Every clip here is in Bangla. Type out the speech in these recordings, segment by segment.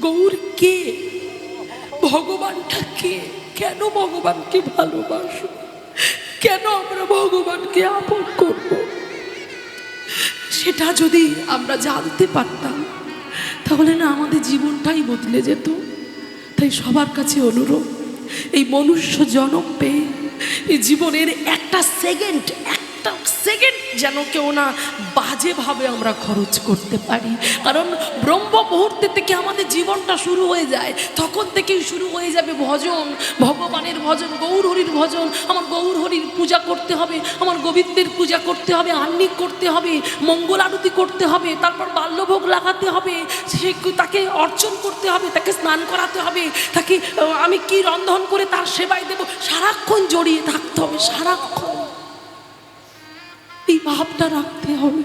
গৌর কে, ভগবানটা কে, কেন ভগবানকে ভালোবাসো, কেন আমরা ভগবানকে আপন করব, সেটা যদি আমরা জানতে পারতাম তাহলে না আমাদের জীবনটাই বদলে যেত। তাই সবার কাছে অনুরোধ, এই মনুষ্য জন্ম পেয়ে এই জীবনের একটা সেকেন্ড যেন কেউ না বাজেভাবে আমরা খরচ করতে পারি। কারণ ব্রহ্ম মুহূর্তে থেকে আমাদের জীবনটা শুরু হয়ে যায়, তখন থেকেই শুরু হয়ে যাবে ভজন, ভগবানের ভজন, গৌর হরির ভজন। আমার গৌর হরির পূজা করতে হবে, আমার গোবিন্দের পূজা করতে হবে, আহ্নিক করতে হবে, মঙ্গল আরতি করতে হবে, তারপর বাল্যভোগ লাগাতে হবে, সে তাকে অর্চন করতে হবে, তাকে স্নান করাতে হবে, তাকে আমি কি রন্ধন করে তার সেবায় দেব, সারাক্ষণ জড়িয়ে থাকতে হবে, সারাক্ষণ এই ভাবটা রাখতে হবে।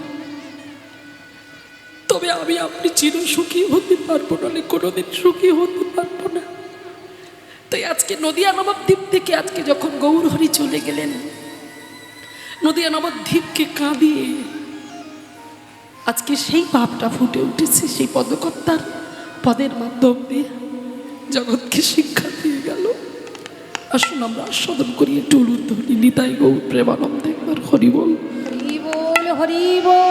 তবে আমি আপনি চির সুখী হতে পারবো না, কোনোদিন সুখী হতে পারবো না। তাই আজকে নদিয়া নবদ্বীপ থেকে আজকে যখন গৌর হরি চলে গেলেন, নদিয়া নবদ্বীপকে কাঁদিয়ে আজকে সেই ভাবটা ফুটে উঠেছে, সেই পদকর্তার পদের মাধ্যম দিয়ে জগৎকে শিক্ষা দিয়ে গেল। আসুন আমরা আস্বাদন করি একটু উলুধ্বনি, নিতাই গৌর প্রেমানন্দে, একবার হরি বল, হরি বল, হরি বল।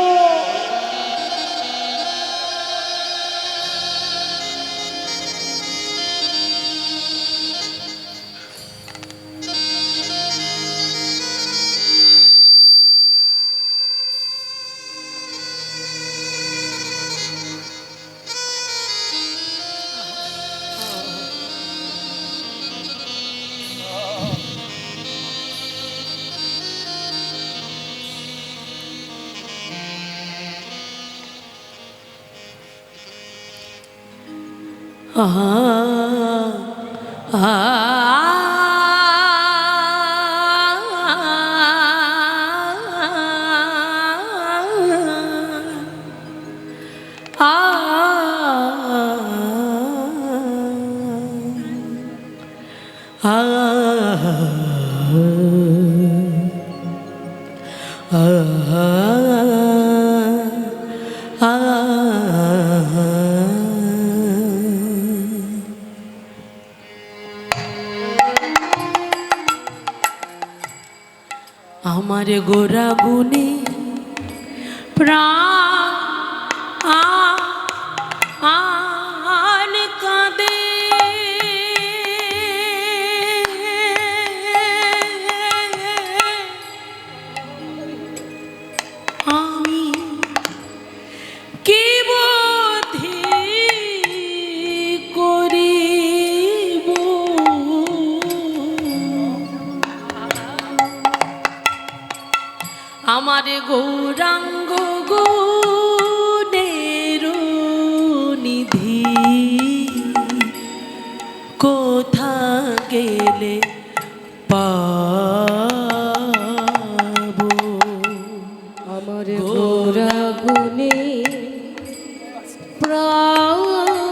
আমার গোরা গুনে প্রাণ কাঁদে, আমি কি বুদ্ধি করিব, আমার গৌরাঙ্গ গুণের নিধি কোথা গেলে পাবো, আমার গোরা গুনে প্রাণ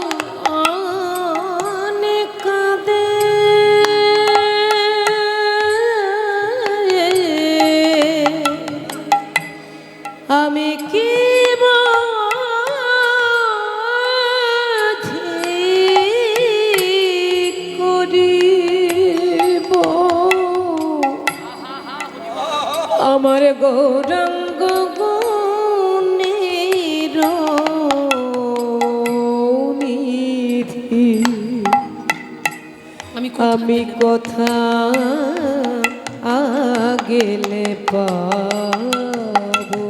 কাঁদে, আমি কি করিব, আমার গৌরাঙ্গ গুণের নিধি আমি কথা গেলে পাবো,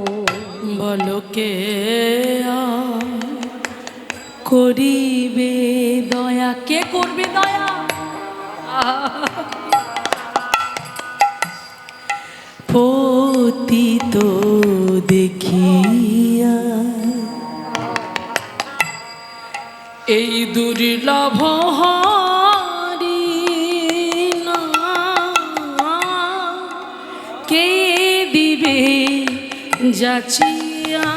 বলো কে করিবে দয়া, কে করবে দয়া, পতিত দেখিয়া এই দুর্লভ হরি কে দিবে যাচিয়া,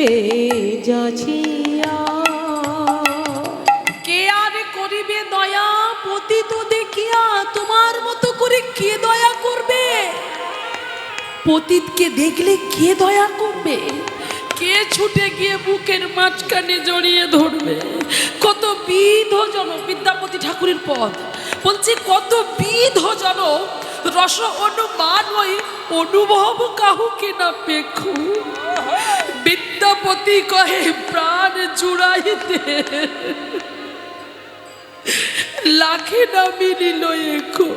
ছুটে যাচিয়া। কে আর করিবে দয়া পতিত দেখিয়া, তোমার মতো করে কে দয়া করবে? পতিতকে দেখলে কে দয়া করবে? কে ছুটে গিয়ে বুকের মাঝখানে জড়িয়ে ধরবে? কত বিধ জন, বিদ্যাপতি ঠাকুরের পদ বলছে, কত বিধ জন রস অনুমান হই অনুভব কাহুকে না পেখু। বিদ্যাপতি কহে প্রাণ জুড়াইতে লাখে না মিলিল এখো।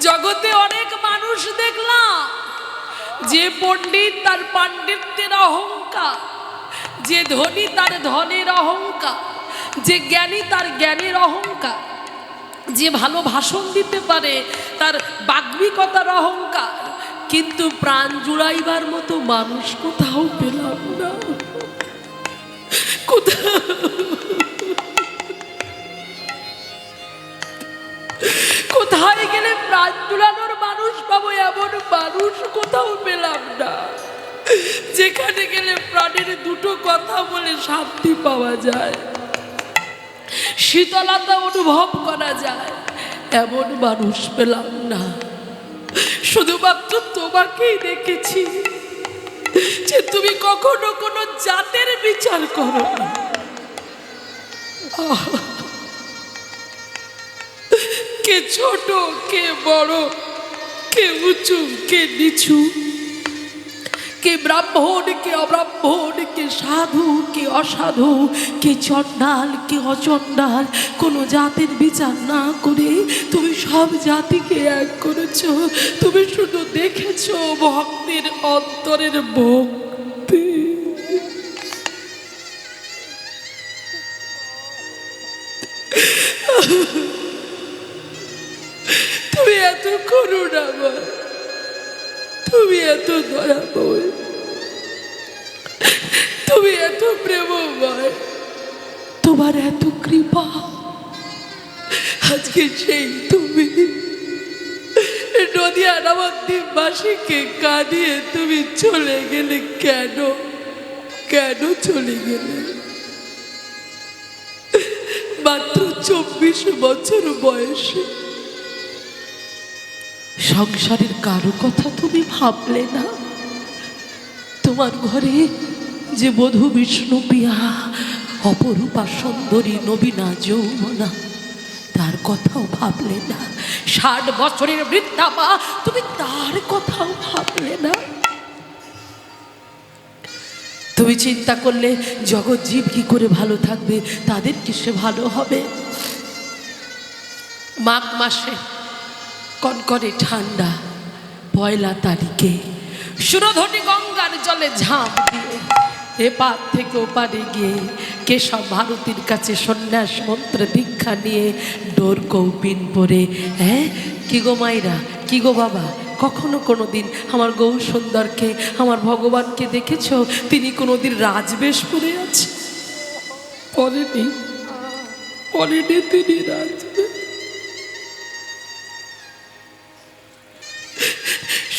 জগতে অনেক মানুষ দেখলাম, যে পণ্ডিত তার পাণ্ডিত্যের অহংকার, যে ধনী তার ধনের অহংকার, যে জ্ঞানী তার জ্ঞানের অহংকার, যে ভালো ভাষণ দিতে পারে তার বাগ্মিকতার অহংকার, কিন্তু প্রাণ জুড়াইবার মতো মানুষ কোথাও পেলাম না। কোথায় গেলে প্রাণ জুড়ানোর মানুষ পাবো, এমন মানুষ কোথাও পেলাম না। যেখানে গেলে প্রাণের দুটো কথা বলে শান্তি পাওয়া যায়, শীতলতা অনুভব করা যায়, এমন মানুষ পেলাম না। শুধুমাত্র তোমাকেই দেখেছি যে তুমি কখনো কোনো জাতের বিচার করো না। কে ছোট কে বড়, কে উঁচু কে নিচু, কে ব্রাহ্মণ কে অব্রাহ্মণ, কে সাধু কে অসাধু, কে চণ্ডাল কে অচণ্ডাল, কোনো জাতের বিচার না করে তুমি সব জাতিকে এক করেছো। তুমি শুধু দেখেছো ভক্তের অন্তরের ভক্তি। তুমি এত করুণাময়, তুমি এত দয়াময়, তুমি এত প্রেমময়, তোমার এত কৃপা। আজকে সেই তুমি নদিয়া নবদ্বীপবাসীকে কাঁদিয়ে তুমি চলে গেলে কেন? কেন চলে গেলে? মাত্র 24 বছর বয়সে সংসারের কারো কথা তুমি ভাবলে না। তোমার ঘরে যে বধূ বিষ্ণুপ্রিয়া, অপরূপা সুন্দরী নবীনা যৌবনা, তার কথাও ভাবলে না। 60 বছরের বৃদ্ধা মা, তুমি তার কথাও ভাবলে না। তুমি চিন্তা করলে জগৎ জীব কি করে ভালো থাকবে, তাদের কি সে ভালো হবে? মাঘ মাসে কনকনে ঠান্ডা, 1 তারিখে সুরধনী গঙ্গার জলে ঝাঁপ দিয়ে এপার থেকে ওপারে গিয়ে কেশব ভারতীর কাছে সন্ন্যাস মন্ত্র দীক্ষা নিয়ে ডোর কৌপিন পরে, হ্যাঁ কি গো মাইরা, কি গো বাবা, কখনো কোনো দিন আমার গৌ সুন্দরকে, আমার ভগবানকে দেখেছ তিনি কোনোদিন রাজবেশ পরে আছে? পরেনি, পরেনি তিনি রাজবেশ।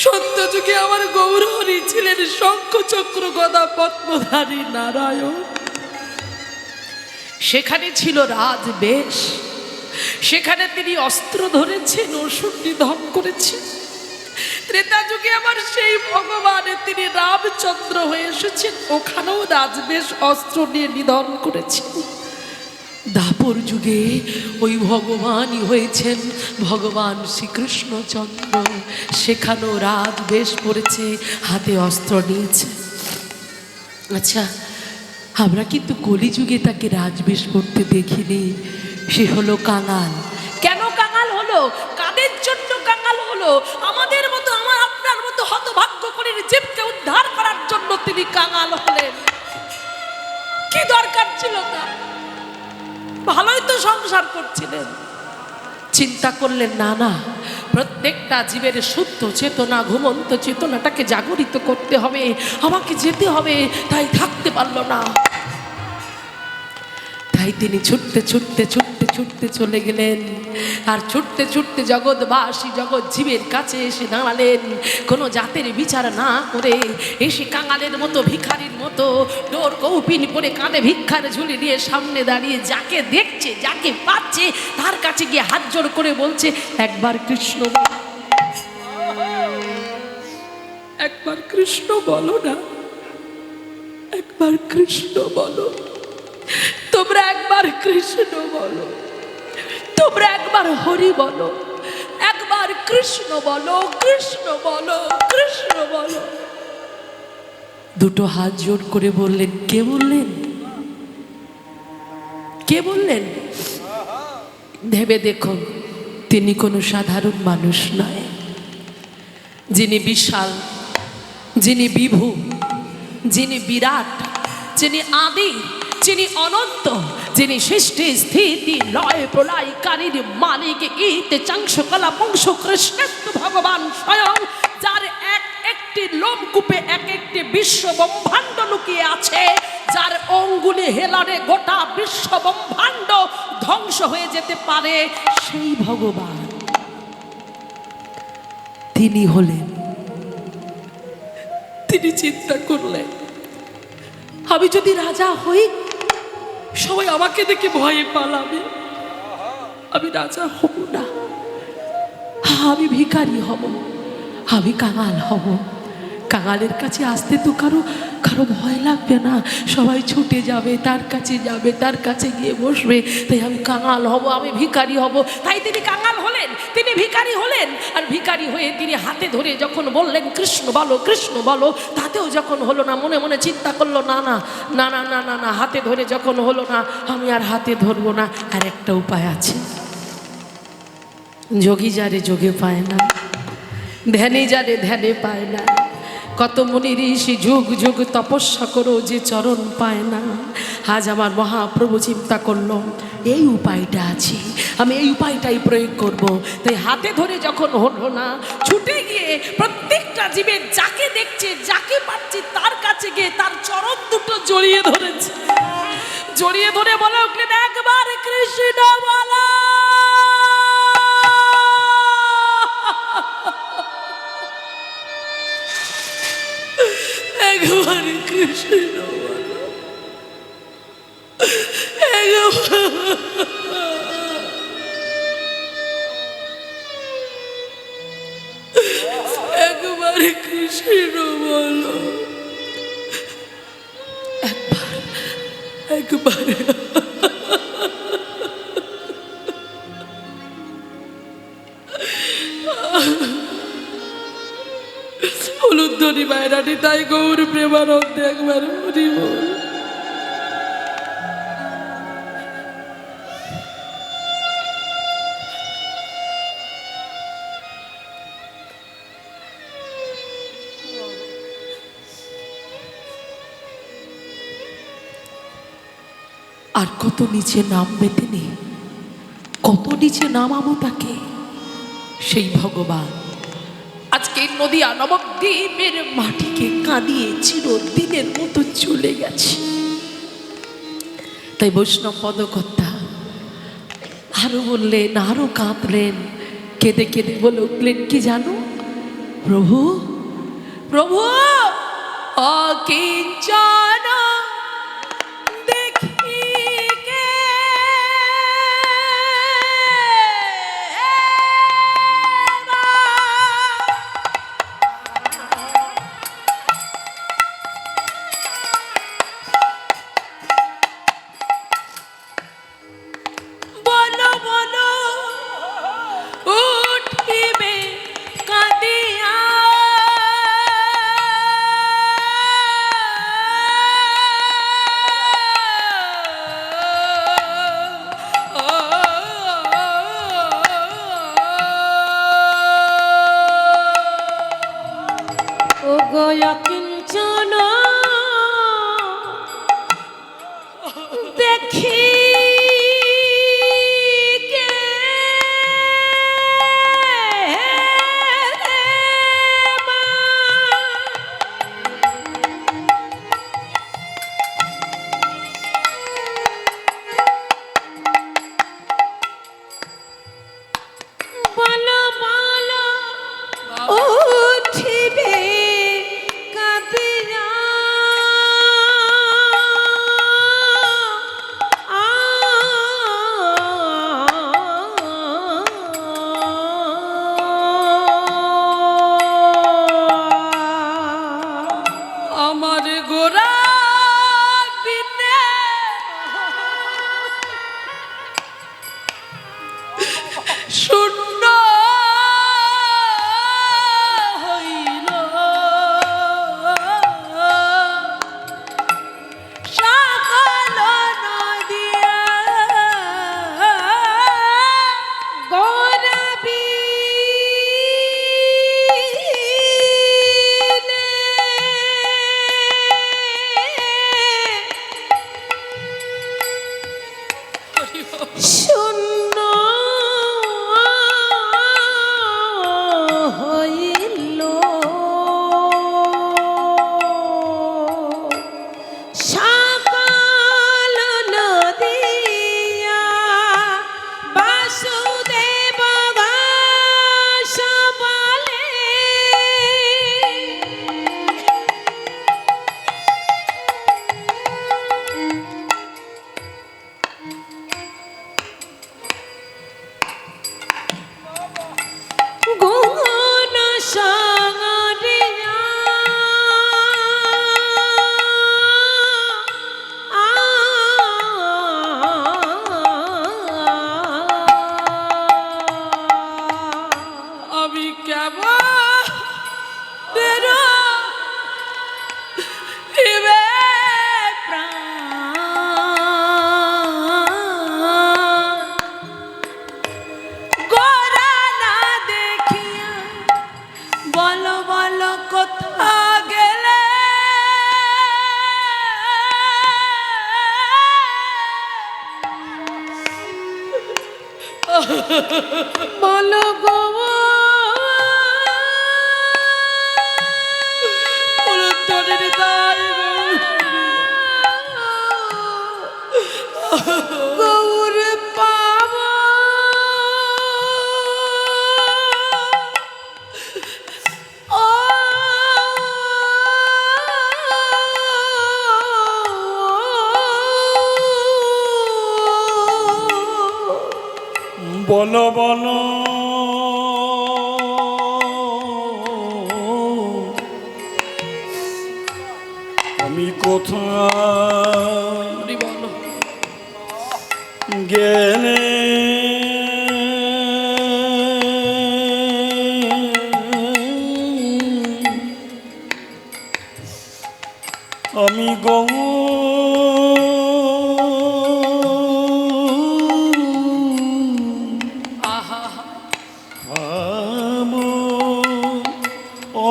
সত্য যুগে আমার গৌরহরি ছিলেন শঙ্খ চক্র গদা পদ্মধারী নারায়ণ। সেখানে ছিল রাজবেশ, সেখানে তিনি অস্ত্র ধরেছেন, অসুর নিধন করেছেন। ত্রেতা যুগে আমার সেই ভগবান, তিনি রামচন্দ্র হয়ে এসেছেন, ওখানেও রাজবেশ অস্ত্র নিয়ে নিধন করেছেন। দাপর যুগে ওই ভগবানই হয়েছেন ভগবান শ্রীকৃষ্ণচন্দ্র, সেখানেও রাজবেশ পড়েছে, হাতে অস্ত্র নিয়েছে। আচ্ছা, আমরা কিন্তু কলিযুগে তাকে রাজবেশ করতে দেখিনি। সে হলো কাঙাল। কেন কাঙাল হলো? কাদের জন্য কাঙাল হলো? আমাদের মতো, আমার আপনার মতো হতভাগ্য করে জীবকে উদ্ধার করার জন্য তিনি কাঙাল হলেন। কি দরকার ছিল তার? ভালোই তো সংসার করছিলেন। চিন্তা করলেন না না, প্রত্যেকটা জীবের শুদ্ধ চেতনা, ঘুমন্ত চেতনাটাকে জাগরিত করতে হবে, আমাকে যেতে হবে। তাই থাকতে পারল না। তাই তিনি ছুটতে ছুটতে ছুটতে ছুটতে চলে গেলেন। আর ছুটতে ছুটতে জগৎবাসী জগৎ জীবের কাছে এসে দাঁড়ালেন। কোনো জাতের বিচার না করে এসে কাঙালের মতো ভিখারির মতো ডোর কৌপিন পরে কাঁধে ভিক্ষার ঝুলি নিয়ে সামনে দাঁড়িয়ে যাকে দেখছে যাকে পাচ্ছে তার কাছে গিয়ে হাত জোড় করে বলছে, একবার কৃষ্ণ বলো, একবার কৃষ্ণ বলো না, একবার কৃষ্ণ বলো, তোমরা একবার কৃষ্ণ বলো, তোমরা একবার হরি বলো, একবার কৃষ্ণ বলো, কৃষ্ণ বলো, কৃষ্ণ বলো। দুটো হাত জোড় করে বললেন, কে বললেন, কে বললেন? ভেবে দেখুন, তিনি কোনো সাধারণ মানুষ নয়। যিনি বিশাল, যিনি বিভু, যিনি বিরাট, যিনি আদি, যিনি অনন্ত, যিনি সৃষ্টি স্থিতি লয় প্রলয়কারীর মালিক, ইতে চাংশকলা বংশ কৃষ্ণেত্ব ভগবান স্বয়ং, যার এক একটি লোমকূপে এক একটি বিশ্ব ব্রহ্মাণ্ড লুকিয়ে আছে, যার অঙ্গুলি হেলারে গোটা বিশ্ব ব্রহ্মাণ্ড ধ্বংস হয়ে যেতে পারে, সেই ভগবান তিনি হলেন। তিনি চিন্তা করলেন, আমি যদি রাজা হই সবাই আমাকে দেখে ভয়ে পালাবে, আমি রাজা হব না, আমি ভিখারি হব, আমি কাঙাল হব। কাঙালের কাছে আসতে তো কারো কারো ভয় লাগবে না, সবাই ছুটে যাবে, তার কাছে যাবে, তার কাছে গিয়ে বসবে। তাই আমি কাঙাল হব, আমি ভিখারি হব। তাই তিনি কাঙাল হলেন, তিনি ভিখারি হলেন। আর ভিখারি হয়ে তিনি হাতে ধরে যখন বললেন কৃষ্ণ বলো, কৃষ্ণ বলো, তাতেও যখন হলো না, মনে মনে চিন্তা করলো, না না না না না না না, হাতে ধরে যখন হলো না, আমি আর হাতে ধরবো না। আর একটা উপায় আছে, যোগী যারে যোগে পায় না, ধ্যানে যারে ধ্যানে পায় না, কত মুনি ঋষি যুগ যুগ তপস্যা করো যে চরণ পায় না। আজ আমার মহাপ্রভু চিন্তা করলো এই উপায়টা আছে, আমি এই উপায়টাই প্রয়োগ করব। তাই হাতে ধরে যখন হলো না, ছুটে গিয়ে প্রত্যেকটা জীবের যাকে দেখছে যাকে পাচ্ছে তার কাছে গিয়ে তার চরণ দুটো জড়িয়ে ধরেছে। জড়িয়ে ধরে বলে উঠলেন, একবার কৃষ্ণ বলো, একবার কৃষ্ণ বলো, একবার কৃষ্ণ বলো, একবার একবার। হলুধ্বনি বাইরানি তাই গৌর প্রেমানন্দে একবার হরি বল। আর কত নিচে নামবে তিনি, কত নিচে নামাবো তাকে, সেই ভগবান আজকে নদিয়া নবদ্বীপের মাটিকে কাঁদিয়ে চিরদিনের মতো চলে গেছে। তাই বৈষ্ণব পদকর্তা আরো বললেন, আরো কাঁদলেন, কেঁদে কেঁদে বলে উঠলেন, কি জানো প্রভু, প্রভু অকিঞ্চন কিঞ্চন দেখি বলো গো পুরন্দরের দায় গৌর পাব ও বলো বলো আমি কোথায় হরি বলো গেলে আমি গৌ আহা আমো ও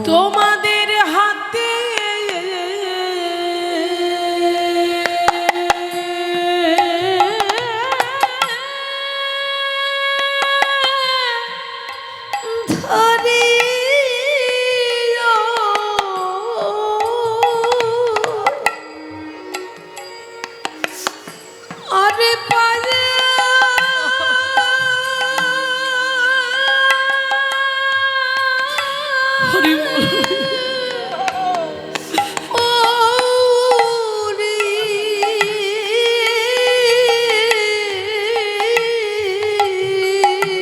তোমাদের হাতে ধরি আরে পারে হরি বলো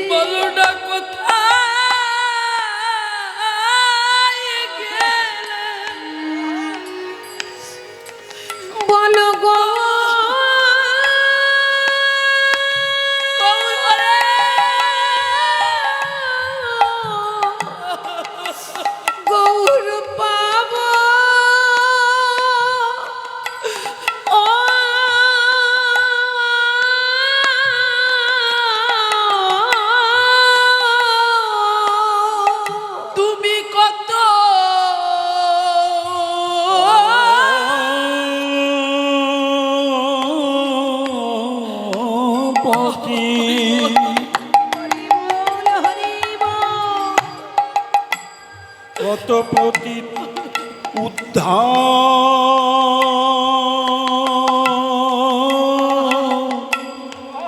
বলো না কোথায় গেলে বলো গো গৌর পাব ও তুমি কত পতি কত পতি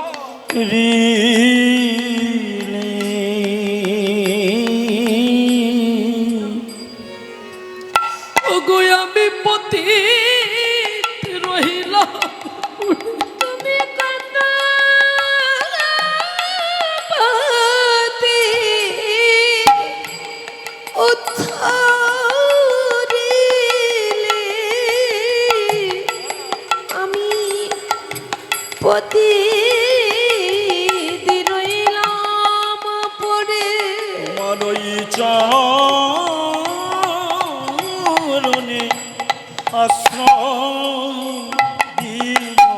উদ্ধার ওগো আমি পতি রহিলাম তুমি কত পতি উদ্ধারিলে আমি পতি রইলাম পড়ে মানই চরণে আশ্রয় দিও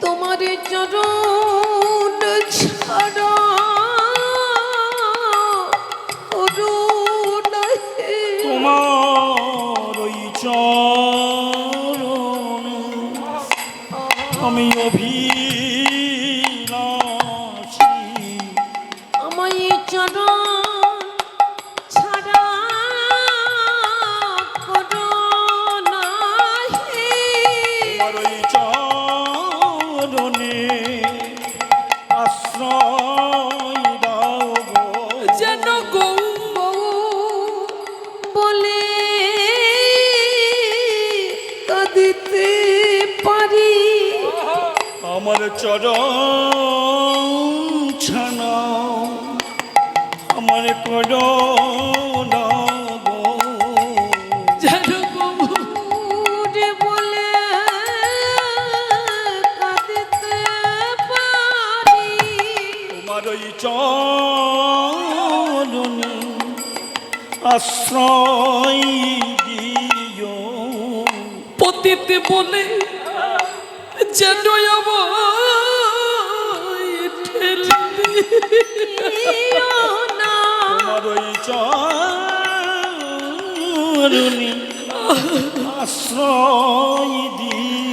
তোমার চরণ ছাড়া অরুণ হে। তোমার ওই চরণে আমি অভিলাষী আমায় চরণ ছাড়া করো না হে। তোমার ওই চরণে আশ্রয় দাও গো। যেন গৌ বলে কাঁদিতে পারি আমার চরণ ছানা আমার করোনা গো। যেন গৌ উড়ে বলে কাঁদিতে পারি তোমার ওই চরণে আশ্রয় দিও পতিতে বলে যেন আমায় ঠেলে দিও না তোমার ওই চরণে আশ্রয় দিও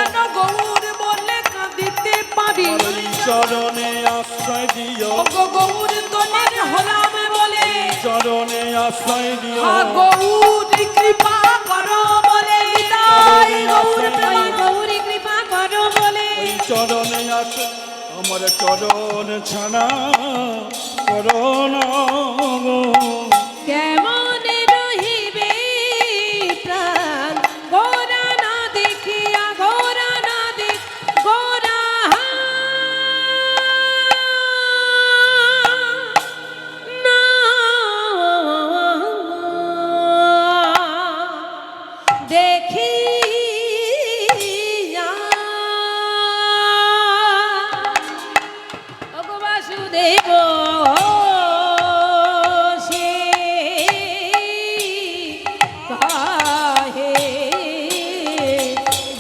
কেন গৌর বলে কাঁদিতে পারি তোমার ওই চরণে আশ্রয় দিও, ওগো গৌর তোমার হলাম বলে চরণে আশ্রয় দিও, গৌর কৃপা করো বলে নিতাই গৌর প্রেমা গৌরী কৃপা করো বলে ওই চরণে আশ্রয়, আমার চরণ ছাড়া করো না গো। কেমন রহিবে প্রাণ গোরা না দেখিয়া গোরা না দেখ গোরা না দেখিয়া ওগো বাসুদেব সে কাহে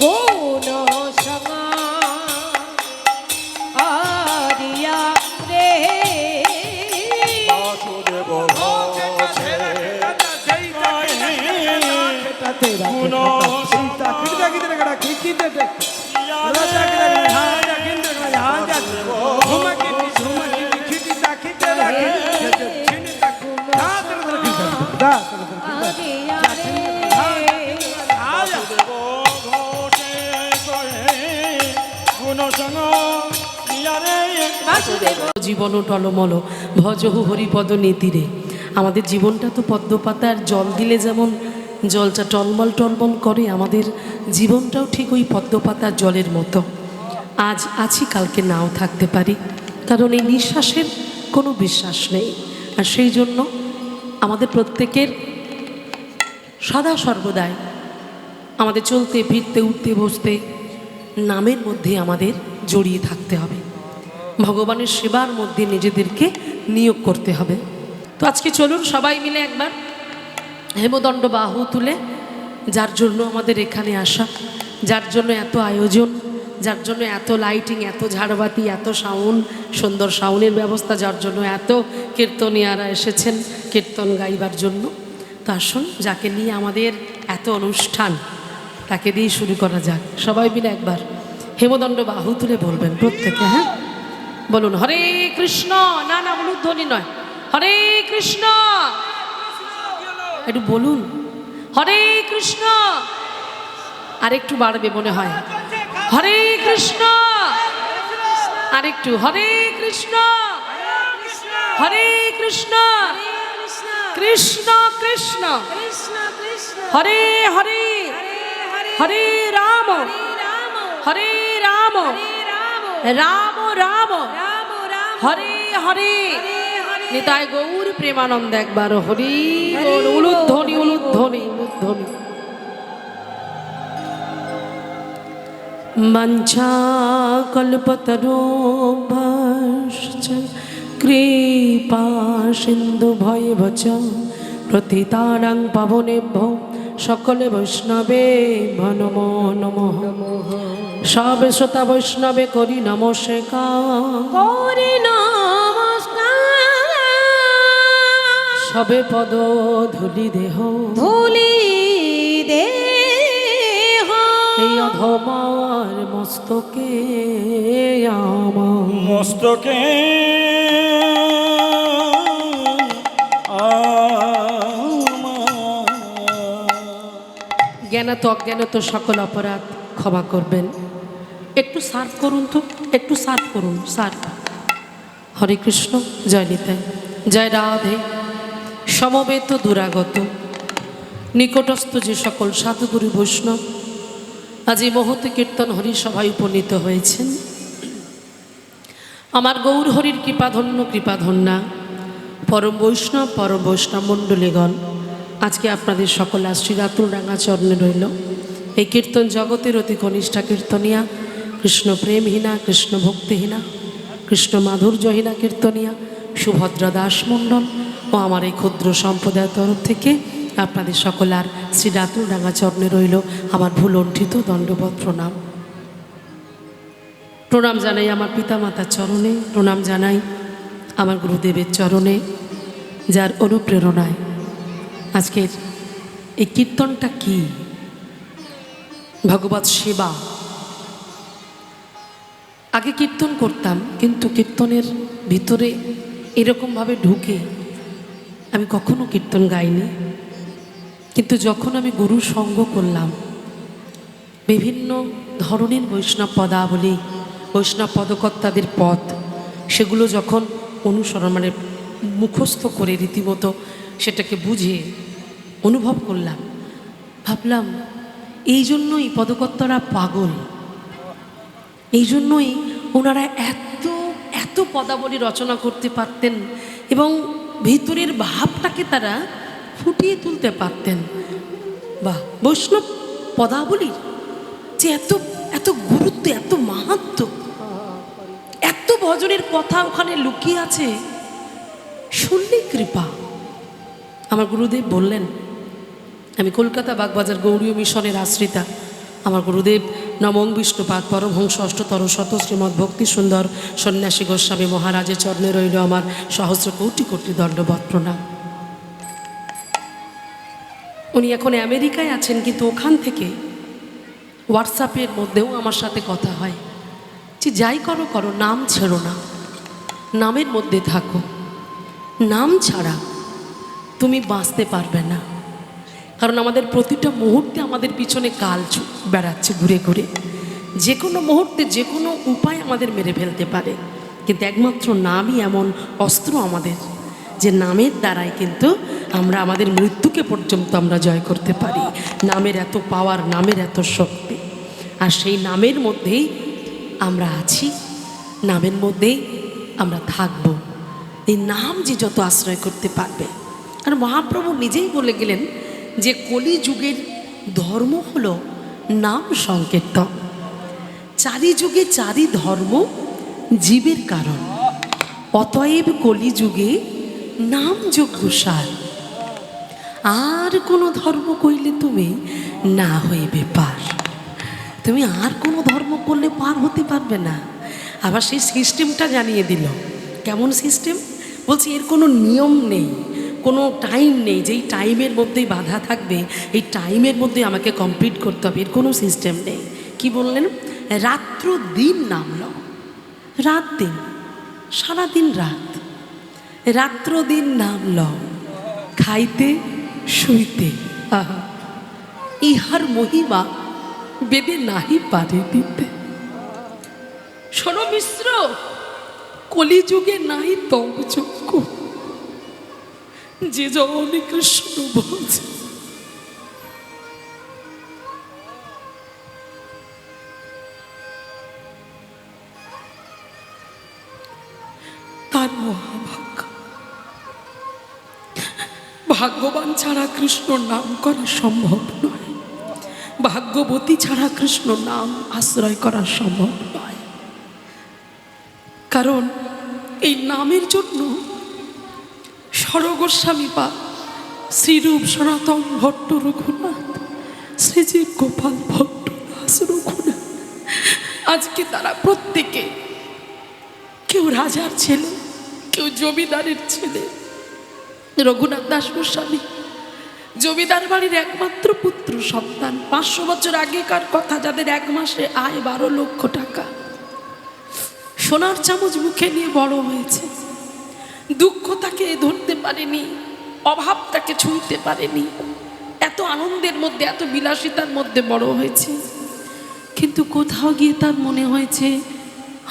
গুণ সমা আরিয়া রে বাসুদেব ভজে গুণ আরিয়া রে বাসুদেব ঘোষে কহে গুণ সঙ্গ ইয়ারে বাসুদেব জীবন টলমল ভজহু হরিপদ নীতিরে। আমাদের জীবনটা তো পদ্মপাতার জল দিলে যেমন জলটা টলমল টলমল করে, আমাদের জীবনটাও ঠিক ওই পদ্মপাতার জলের মতো। আজ আছি কালকে নাও থাকতে পারি, কারণ এই নিঃশ্বাসের কোনো বিশ্বাস নেই। আর সেই জন্য আমাদের প্রত্যেকের সদা সর্বদাই আমাদের চলতে ফিরতে উঠতে বসতে নামের মধ্যে আমাদের জড়িয়ে থাকতে হবে, ভগবানের সেবার মধ্যে নিজেদেরকে নিয়োগ করতে হবে। তো আজকে চলুন সবাই মিলে একবার হেমদণ্ড বাহু তুলে, যার জন্য আমাদের এখানে আসা, যার জন্য এত আয়োজন, যার জন্য এত লাইটিং, এত ঝাড়বাতি, এত সাউন্ড, সুন্দর সাউন্ডের ব্যবস্থা, যার জন্য এত কীর্তনিয়ারা এসেছেন কীর্তন গাইবার জন্য। তো আসুন, যাকে নিয়ে আমাদের এত অনুষ্ঠান, তাকে দিয়ে শুরু করা যাক। সবাই মিলে একবার হেমদণ্ড বাহু তুলে বলবেন প্রত্যেকে। হ্যাঁ, বলুন হরে কৃষ্ণ। না না, উলুধ্বনি নয়, হরে কৃষ্ণ। একটু বলুন হরে কৃষ্ণ, আর একটু বাড়বে মনে হয়, হরে কৃষ্ণ। আরেকটু হরে কৃষ্ণ, হরে কৃষ্ণ, কৃষ্ণ কৃষ্ণ, কৃষ্ণ কৃষ্ণ হরে হরে, হরে রাম, হরে রাম, রাম রাম, হরে হরে। নিতাই গৌর প্রেমানন্দ একবার হরি বল। উলুধ্বনি উলুধ্বনি উলুধ্বনি। মঞ্চা কল্পতরুভ্যশ্চ কৃপা সিন্ধু ভয়বচ প্রতিতানাং পাবনেভ্যো সকলে বৈষ্ণবে নমো নমঃ। সবে শ্রোতা বৈষ্ণবে করি নমস্কার, করি নমস্কার। সবে পদ ধুলি দেহ, ধুলি দেহ এই অধমার মস্তকে আমার। মস্তকে জ্ঞানত অজ্ঞানত সকল অপরাধ ক্ষমা করবেন। একটু সার্ভ করুন তো, একটু সার্ভ করুন, সার্ভ। হরে কৃষ্ণ, জয় নিতাই, জয় রাধে। সমবেত দুরাগত নিকটস্থ যে সকল সাধুগুরু বৈষ্ণব আজ এই মহৎ কীর্তন হরি সভায় উপনীত হয়েছেন, আমার গৌর হরির কৃপাধন্য কৃপাধন্যা পরম বৈষ্ণব মণ্ডলীগণ, আজকে আপনাদের সকল শ্রীরাতুল রাঙা চরণে রইল এই কীর্তন জগতের অতি কনিষ্ঠা কীর্তনিয়া, কৃষ্ণ প্রেমহীনা, কৃষ্ণ ভক্তিহীনা, কৃষ্ণ মাধুর্যহীনা কীর্তনিয়া সুভদ্রা দাস মণ্ডল ও আমার এই ক্ষুদ্র সম্প্রদায়ের তরফ থেকে আপনাদের সকল আর শ্রীরাতুল রাঙা চরণে রইল আমার ভুলণ্ঠিত দণ্ডবৎ প্রণাম। প্রণাম জানাই আমার পিতামাতার চরণে, প্রণাম জানাই আমার গুরুদেবের চরণে, যার অনুপ্রেরণায় আজকের এই কীর্তনটা কি ভগবৎ সেবা, আগে কীর্তন করতাম, কিন্তু কীর্তনের ভিতরে এরকমভাবে ঢুকে আমি কখনো কীর্তন গাইনি। কিন্তু যখন আমি গুরুর সঙ্গ করলাম, বিভিন্ন ধরনের বৈষ্ণব পদাবলী, বৈষ্ণব পদকর্তাদের পদ, সেগুলো যখন অনুসরণ মানে মুখস্থ করে রীতিমতো সেটাকে বুঝে অনুভব করলাম, ভাবলাম এই জন্যই পদকর্তারা পাগল, এই জন্যই ওনারা এত এত পদাবলী রচনা করতে পারতেন এবং ভিতরের ভাবটাকে তারা ফুটিয়ে তুলতে পারতেন। বা বৈষ্ণব পদাবলীর যে এত এত গুরুত্ব, এত মাহাত্ম্য, এত ভজনের কথা ওখানে লুকিয়ে আছে, শুনলেই কৃপা। আমার গুরুদেব বললেন, আমি কলকাতা বাগবাজার গৌড়ীয় মিশনের আশ্রিতা। আমার গুরুদেব নবম বিষ্ণুপাদ পরমহংস অষ্টতর শত শ্রীমৎ ভক্তি সুন্দর সন্ন্যাসী গোস্বামী মহারাজের চরণে রইল আমার সহস্র কোটি কোটি দণ্ডবৎ প্রণাম। উনি এখন আমেরিকায় আছেন, কিন্তু ওখান থেকে হোয়াটসঅ্যাপের মধ্যেও আমার সাথে কথা হয় যে যাই করো করো, নাম ছেড়ো না, নামের মধ্যে থাকো, নাম ছাড়া তুমি বাঁচতে পারবে না। কারণ আমাদের প্রতিটা মুহূর্তে আমাদের পিছনে কাল বেড়াচ্ছে ঘুরে ঘুরে, যে কোনো মুহূর্তে যে কোনো উপায় আমাদের মেরে ফেলতে পারে, কিন্তু একমাত্র নামই এমন অস্ত্র আমাদের, যে নামের দ্বারাই কিন্তু আমরা আমাদের মৃত্যুকে পর্যন্ত আমরা জয় করতে পারি। নামের এত পাওয়ার, নামের এত শক্তি, আর সেই নামের মধ্যেই আমরা আছি, নামের মধ্যেই আমরা থাকব। এই নাম যে যত আশ্রয় করতে পারবে। আর মহাপ্রভু নিজেই বলে গেলেন যে কলিযুগের ধর্ম হলো নাম সংকীর্তন, চারি যুগে চারি ধর্ম জীবের কারণ, অতএব কলিযুগে নাম যজ্ঞ সার, আর কোনো ধর্ম কইলে তুমি না হইবে পার। তুমি আর কোনো ধর্ম করলে পার হতে পারবে না। আবার সেই সিস্টেমটা জানিয়ে দিল। কেমন সিস্টেম? বলছি এর কোনো নিয়ম নেই, কোনো টাইম নেই, যেই টাইমের মধ্যেই বাধা থাকবে এই টাইমের মধ্যে আমাকে কমপ্লিট করতে হবে, এর কোনো সিস্টেম নেই। কি বললেন? রাত্র দিন নামল, রাত দিন, সারাদিন রাত, রাত্র দিন নামল, খাইতে শুইতে, আহা ইহার মহিমা বেদে নাহি পারে দিতে। শোনো মিশ্র, কলিযুগে নাই তব যোগ্য, যে জনে কৃষ্ণ ভজে। তার মহাভাগ্য। ভাগ্যবান ছাড়া কৃষ্ণ নাম করা সম্ভব নয়, ভাগ্যবতী ছাড়া কৃষ্ণ নাম আশ্রয় করা সম্ভব নয়। কারণ এই নামের জন্য সরগোস্বামী পা শ্রীরূপ সনাতন ভট্ট রঘুনাথ, শ্রীজীব গোপাল ভট্ট দাস রঘুনাথ, আজকে তারা প্রত্যেকে, কেউ রাজার ছেলে, কেউ জমিদারের ছেলে। রঘুনাথ দাস গোস্বামী জমিদার বাড়ির একমাত্র পুত্র সন্তান। 500 বছর আগেকার কথা, যাদের এক মাসে আয় 12 লক্ষ টাকা, সোনার চামচ মুখে নিয়ে বড় হয়েছে। দুঃখ তাকে ধরতে পারেনি, অভাব তাকে ছুঁইতে পারেনি, এত আনন্দের মধ্যে, এত বিলাসিতার মধ্যে বড় হয়েছে। কিন্তু কোথাও গিয়ে তার মনে হয়েছে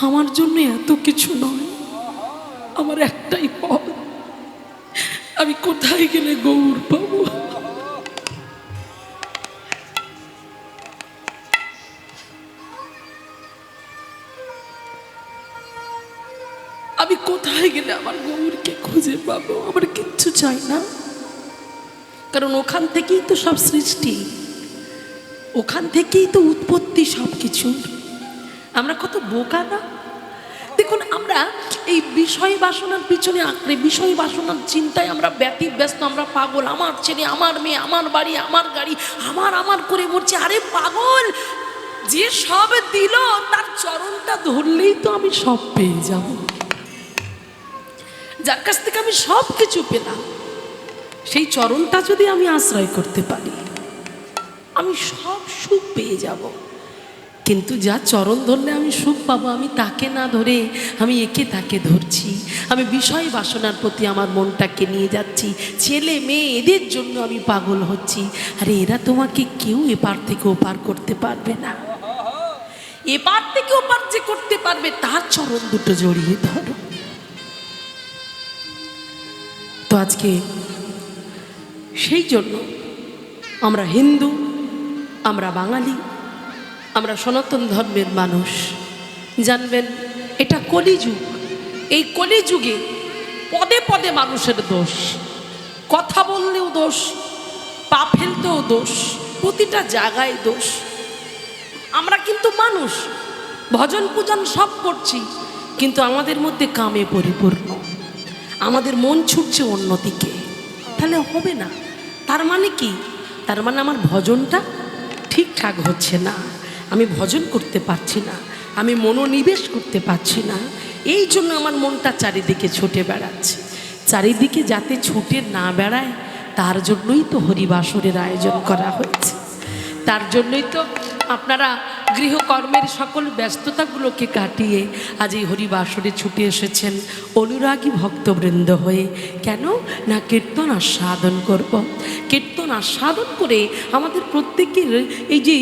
আমার জন্য এত কিছু নয়, আমার একটাই পথ, আমি কোথায় গেলে গৌর পাবো। আমি কোথায় গেলে আমার গৌরকে খুঁজে পাবো। আমার কিচ্ছু চাই না, কারণ ওখান থেকেই তো সব সৃষ্টি, ওখান থেকেই তো উৎপত্তি সব কিছু। আমরা কত বোকা না! দেখুন, আমরা এই বিষয় বাসনার পিছনে আঁকড়ে, বিষয় বাসনার চিন্তায় আমরা ব্যস্ত, আমরা পাগল। আমার ছেলে, আমার মেয়ে, আমার বাড়ি, আমার গাড়ি, আমার আমার করে মরছি। আরে পাগল, যে সব দিল তার চরণটা ধরলেই তো আমি সব পেয়ে যাব। যার কাছ থেকে আমি সব কিছু পেলাম, সেই চরণটা যদি আমি আশ্রয় করতে পারি, আমি সব সুখ পেয়ে যাব। কিন্তু যা চরণ ধরলে আমি সুখ পাবো, আমি তাকে না ধরে আমি একে তাকে ধরছি। আমি বিষয় বাসনার প্রতি আমার মনটাকে নিয়ে যাচ্ছি, ছেলে মেয়ে এদের জন্য আমি পাগল হচ্ছি। আরে এরা তোমাকে কেউ এপার থেকে ওপার করতে পারবে না। এপার থেকে ওপার যে করতে পারবে তার চরণ দুটো জড়িয়ে ধরো। তো আজকে সেই জন্য আমরা হিন্দু, আমরা বাঙালি, আমরা সনাতন ধর্মের মানুষ, জানবেন এটা কলিযুগ। এই কলিযুগে পদে পদে মানুষের দোষ, কথা বললেও দোষ, পা ফেলতেও দোষ, প্রতিটা জায়গায় দোষ। আমরা কিন্তু মানুষ, ভজন পূজন সব করছি, কিন্তু আমাদের মধ্যে কামে পরিপূর্ণ, আমাদের মন ছুটছে অন্যদিকে। তাহলে হবে না। তার মানে কি? তার মানে আমার ভজনটা ঠিকঠাক হচ্ছে না, আমি ভজন করতে পারছি না, আমি মনোনিবেশ করতে পারছি না। এই জন্য আমার মনটা চারিদিকে ছুটে বেড়াচ্ছে। চারিদিকে যাতে ছুটে না বেড়ায় তার জন্যই তো হরিবাসরের আয়োজন করা হয়েছে। তার জন্যই তো আপনারা গৃহকর্মের সকল ব্যস্ততাগুলোকে কাটিয়ে আজ এই হরিবাসরে ছুটে এসেছেন অনুরাগী ভক্তবৃন্দ হয়ে। কেন না? কীর্তন আস্বাদন করব। কীর্তন আস্বাদন করে আমাদের প্রত্যেকের এই যে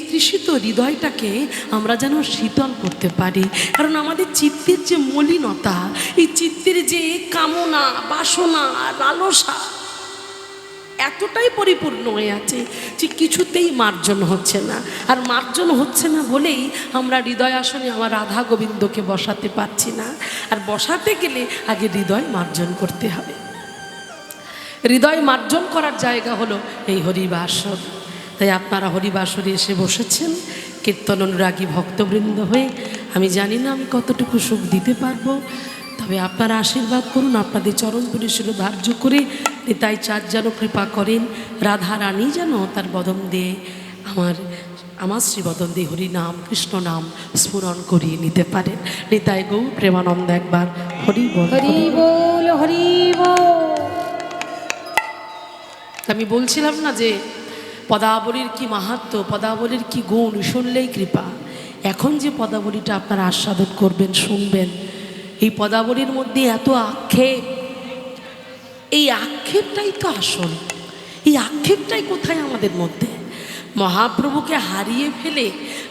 তৃষিত হৃদয়টাকে আমরা যেন শীতল করতে পারি। কারণ আমাদের চিত্তের যে মলিনতা, এই চিত্তের যে কামনা, বাসনা, লালসা এতটাই পরিপূর্ণ হয়ে আছে যে কিছুতেই মার্জন হচ্ছে না। আর মার্জন হচ্ছে না বলেই আমরা হৃদয় আসনে আমার রাধা গোবিন্দকে বসাতে পারছি না। আর বসাতে গেলে আগে হৃদয় মার্জন করতে হবে। হৃদয় মার্জন করার জায়গা হলো এই হরিবাসর। তাই আপনারা হরিবাসরে এসে বসেছেন কীর্তন অনুরাগী ভক্তবৃন্দ হয়ে। আমি জানি না আমি কতটুকু সুখ দিতে পারবো, তবে আপনারা আশীর্বাদ করুন, আপনাদের চরণ পুলিশের ধার্য করে নিতাই চাঁদ যেন কৃপা করেন, রাধা রানী যেন তার বদন দিয়ে আমার শ্রী বদন দিয়ে হরি নাম কৃষ্ণ নাম স্মরণ করিয়ে নিতে পারেন। নিতাই গৌ প্রেমানন্দ একবার হরি বল। হরি বল, হরি বল। আমি বলছিলাম না যে পদাবলীর কি মাহাত্ম্য, পদাবলীর কি গুণ, শুনলেই কৃপা। এখন যে পদাবলীটা আপনারা আস্বাদন করবেন, শুনবেন, এই পদাবলীর মধ্যে এত আক্ষেপ, এই আক্ষেপটাই তো আসল। এই আক্ষেপটাই কোথায় আমাদের মধ্যে? মহাপ্রভুকে হারিয়ে ফেলে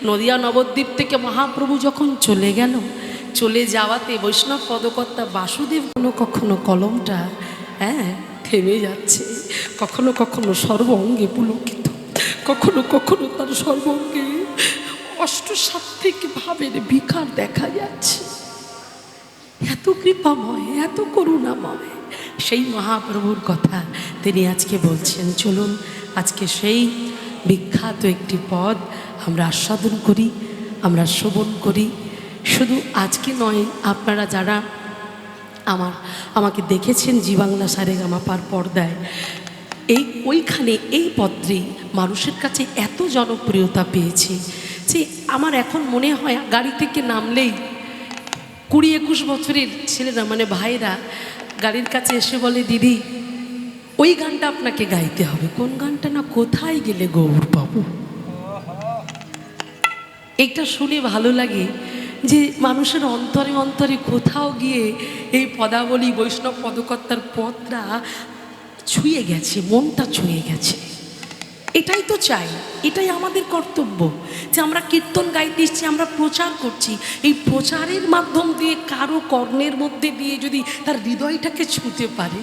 নদিয়া নবদ্বীপ থেকে মহাপ্রভু যখন চলে গেল, চলে যাওয়াতে বৈষ্ণব পদকর্তা বাসুদেব কখনো কলমটা থেমে যাচ্ছে, কখনো কখনো সর্বঙ্গে পুলকিত, কখনো কখনো তার সর্বঙ্গে অষ্টসাত্ত্বিক ভাবের বিকার দেখা যাচ্ছে। এত কৃপাময়, এত করুণাময় সেই মহাপ্রভুর কথা তিনি আজকে বলছেন। চলুন আজকে সেই বিখ্যাত একটি পদ আমরা আস্বাদন করি, আমরা শ্রবণ করি। শুধু আজকে নয়, আপনারা যারা আমাকে দেখেছেন জি বাংলা সারেগামাপার পর্দায়, ওইখানে এই পত্রে মানুষের কাছে এত জনপ্রিয়তা পেয়েছে যে আমার এখন মনে হয় গাড়ি থেকে নামলেই 20-21 বছরের ছেলেরা মানে ভাইরা গাড়ির কাছে এসে বলে, দিদি ওই গানটা আপনাকে গাইতে হবে। কোন গানটা? না, কোথায় গেলে গৌর পাবো। এটা শুনে ভালো লাগে যে মানুষের অন্তরে অন্তরে কোথাও গিয়ে এই পদাবলী বৈষ্ণব পদকর্তার পদটা ছুঁয়ে গেছে, মনটা ছুঁয়ে গেছে। এটাই তো চাই, এটাই আমাদের কর্তব্য যে আমরা কীর্তন গাইতে এসেছি, আমরা প্রচার করছি। এই প্রচারের মাধ্যম দিয়ে কারো কর্ণের মধ্যে দিয়ে যদি তার হৃদয়টাকে ছুঁতে পারে,